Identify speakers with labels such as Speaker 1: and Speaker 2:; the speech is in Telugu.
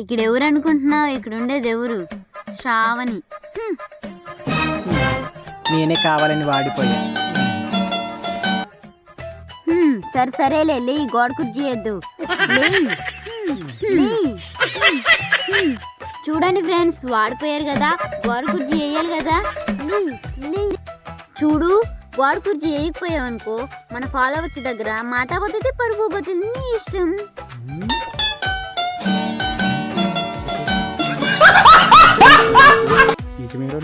Speaker 1: ఇక్కడ ఎవరు అనుకుంటున్నావు? ఇక్కడ ఉండేది ఎవరు? శ్రావణి.
Speaker 2: నేనే కావాలని వాడిపోయా.
Speaker 1: సరే సరేలే, లే గోడ కుర్చీ చేయొద్దు. చూడండి ఫ్రెండ్స్, వాడిపోయారు కదా, గోడ కుర్చీ వేయాలి కదా. చూడు, గోడ కుర్చీ వేయకపోయావు అనుకో మన ఫాలోవర్స్ దగ్గర మాట పోతుంది, పరుగు పోతుంది. నీ ఇష్టం.
Speaker 2: ఇక మీరు